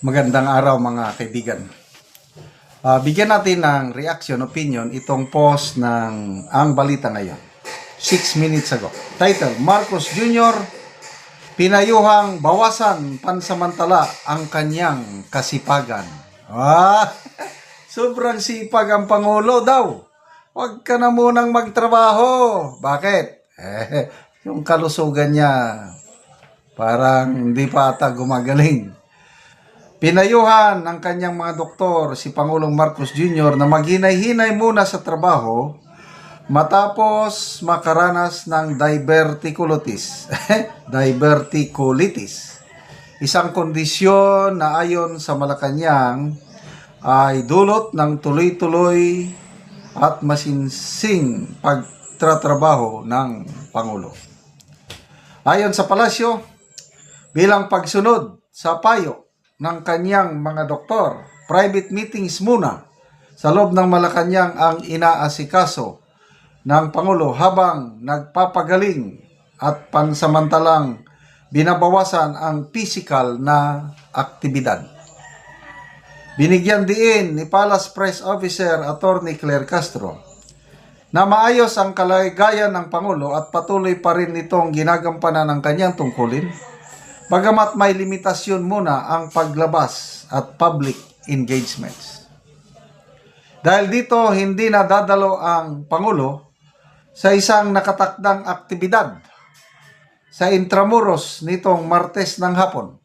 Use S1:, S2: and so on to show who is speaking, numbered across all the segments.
S1: Magandang araw mga kaibigan. Bigyan natin ng reaction, opinion itong post ng Ang Balita Ngayon. 6 minutes ago. Title, Marcos Jr. pinayuhang bawasan pansamantala ang kanyang kasipagan. Sobrang sipag ang Pangulo daw. Huwag ka na munang magtrabaho. Bakit? Yung kalusugan niya parang hindi pa ata gumagaling. Pinayuhan ng kanyang mga doktor si Pangulong Marcos Jr. na maghinay-hinay muna sa trabaho matapos makaranas ng diverticulitis. Diverticulitis. Isang kondisyon na ayon sa Malacanang ay dulot ng tuloy-tuloy at masinsing pagtatrabaho ng Pangulo. Ayon sa palasyo, bilang pagsunod sa payo ng kanyang mga doktor, private meetings muna sa loob ng Malacanang ang inaasikaso ng Pangulo habang nagpapagaling at pansamantalang binabawasan ang physical na aktibidad. Binigyan diin ni Palace Press Officer Attorney Claire Castro na maayos ang kalagayan ng Pangulo at patuloy pa rin itong ginagampanan ng kanyang tungkulin, bagamat may limitasyon muna ang paglabas at public engagements. Dahil dito, hindi na dadalo ang Pangulo sa isang nakatakdang aktibidad sa Intramuros nitong Martes ng hapon.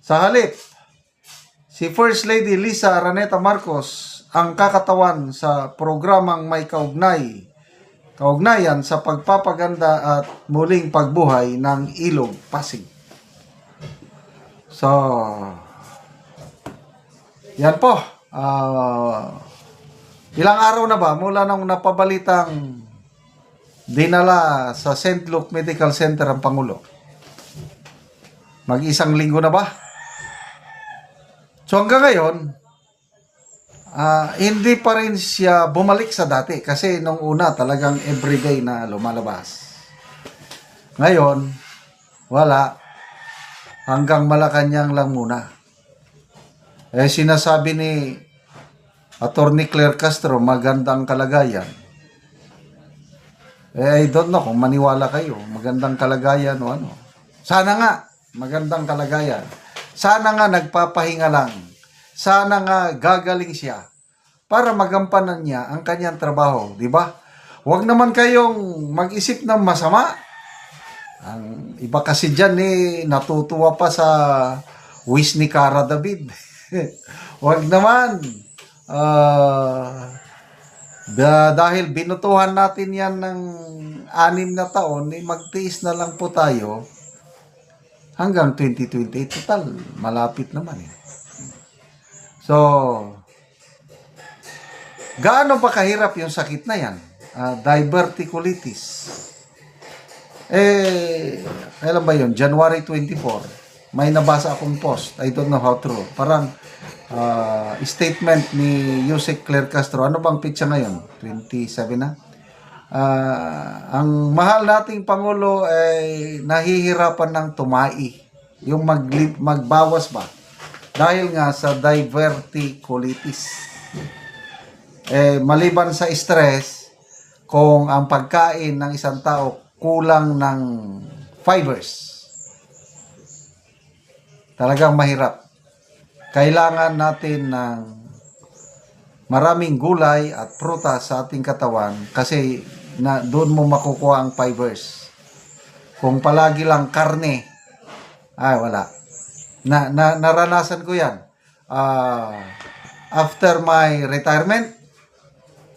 S1: Sa halip, si First Lady Lisa Araneta Marcos ang kakatawan sa programang may kaugnayan sa pagpapaganda at muling pagbuhay ng Ilog Pasig. So, yan po. Ilang araw na ba mula nang napabalitang dinala sa St. Luke Medical Center ang Pangulo? Mag-isang linggo na ba? So hanggang ngayon, hindi pa rin siya bumalik sa dati kasi nung una talagang everyday na lumalabas. Ngayon, wala. Hanggang Malacanang lang muna. Sinasabi ni Attorney Claire Castro, magandang kalagayan. I don't know kung maniwala kayo. Magandang kalagayan o ano. Sana nga, magandang kalagayan. Sana nga nagpapahinga lang. Sana nga gagaling siya para magampanan niya ang kanyang trabaho. Diba? Huwag naman kayong mag-isip ng masama. Ang iba kasi dyan natutuwa pa sa wish ni Cara David. Huwag naman. Dahil binutuhan natin yan ng 6 na taon, magtiis na lang po tayo hanggang 2028. Total, malapit naman . So, gaano ba kahirap yung sakit na yan? Diverticulitis. Kailan ba yun? January 24. May nabasa akong post. I don't know how true. Parang statement ni Yusek Claire Castro. Ano bang pitsa ngayon? 27 na? Ang mahal nating Pangulo ay nahihirapan ng tumai. Yung magbawas ba? Dahil nga sa diverticulitis. Maliban sa stress, kung ang pagkain ng isang tao kulang ng fibers, talagang mahirap. Kailangan natin ng maraming gulay at prutas sa ating katawan kasi doon mo makukuha ang fibers. Kung palagi lang karne, wala. Naranasan ko yan. After my retirement,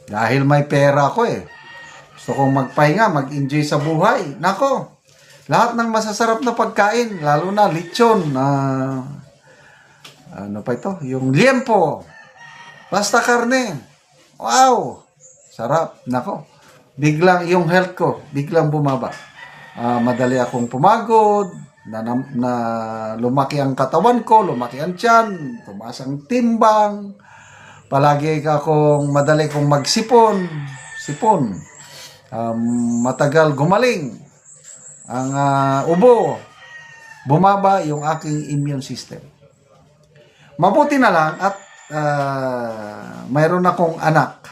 S1: dahil may pera ako gusto kong magpahinga, mag-enjoy sa buhay. Nako, lahat ng masasarap na pagkain, lalo na lechon, ano pa ito? Yung liempo, basta karne. Wow, sarap. Nako, biglang yung health ko, biglang bumaba. Madali akong pumagod, na lumaki ang katawan ko, lumaki ang tiyan, tumaas ang timbang, palagi madali kong magsipon, matagal gumaling ang ubo, bumaba yung aking immune system. Mabuti na lang at mayroon akong anak.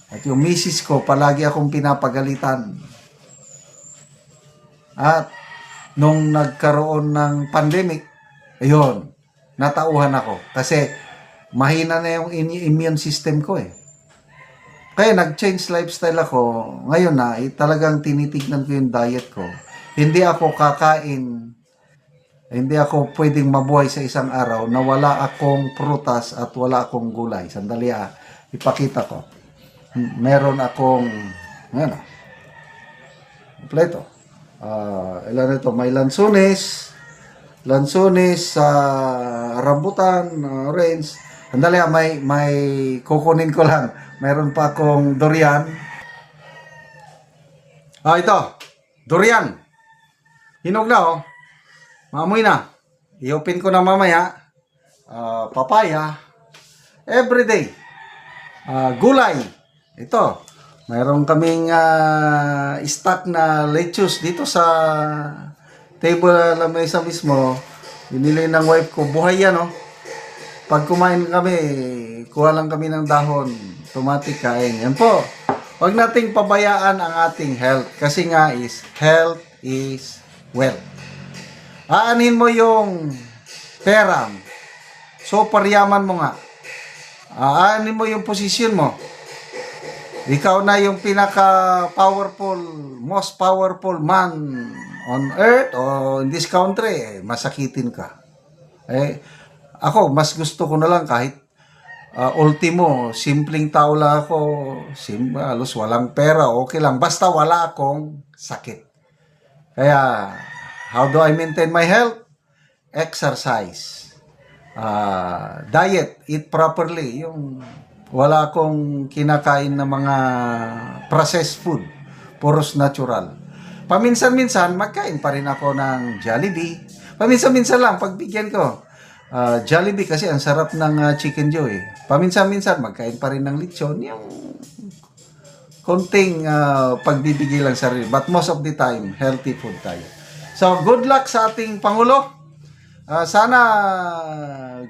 S1: At yung misis ko, palagi akong pinapagalitan. At nung nagkaroon ng pandemic, ayun, natauhan ako. Kasi mahina na yung immune system ko eh. Kaya nag-change lifestyle ako. Ngayon na, talagang tinitignan ko yung diet ko. Hindi ako kakain, hindi ako pwedeng mabuhay sa isang araw na wala akong prutas at wala akong gulay. Sandali ipakita ko. Meron akong, ano, kompleto. Ilan ito? May lansunes, rambutan, orange. Sandali may kukunin ko lang. Meron pa akong durian. Ito. Durian. Hinog na oh. Maamoy na. I-open ko na mamaya. Papaya. Everyday. Gulay. Ito. Mayroon kaming stock na lettuce dito sa table na mesa mismo. Binili ng wife ko. Buhay yan oh. Pag kumain kami, kuha lang kami ng dahon. Automatic kain. Yan po. Huwag nating pabayaan ang ating health. Kasi nga health is wealth. Aanin mo yung pera. Super yaman mo nga. Aanin mo yung posisyon mo. Ikaw na yung pinaka-powerful, most powerful man on earth o in this country. Masakitin ka. Ako, mas gusto ko na lang kahit ultimo, simpleng tao lang ako, halos walang pera, okay lang. Basta wala akong sakit. Kaya, how do I maintain my health? Exercise. Diet, eat properly. Yung wala akong kinakain na mga processed food. Puros natural. Paminsan-minsan, magkain pa rin ako ng Jollibee. Paminsan-minsan lang, pagbigyan ko. Jollibee kasi ang sarap ng Chicken Joy. Paminsan-minsan magkain pa rin ng lechon, yung konting pagbibigay lang sarili. But most of the time, healthy food tayo. So, good luck sa ating Pangulo. Sana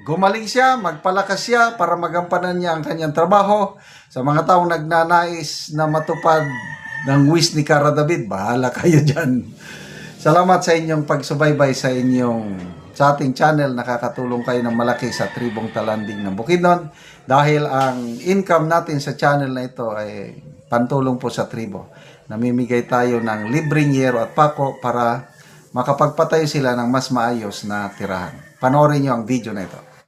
S1: gumaling siya, magpalakas siya para magampanan niya ang kanyang trabaho. Sa mga taong nagnanais na matupad ng wish ni Cara David, bahala kayo dyan. Salamat sa inyong pagsubaybay sa ating channel. Nakakatulong kayo ng malaki sa tribong Talanding ng Bukidnon dahil ang income natin sa channel na ito ay pantulong po sa tribo. Namimigay tayo ng libreng yero at pako para makapagpatayo sila ng mas maayos na tirahan. Panoorin nyo ang video na ito.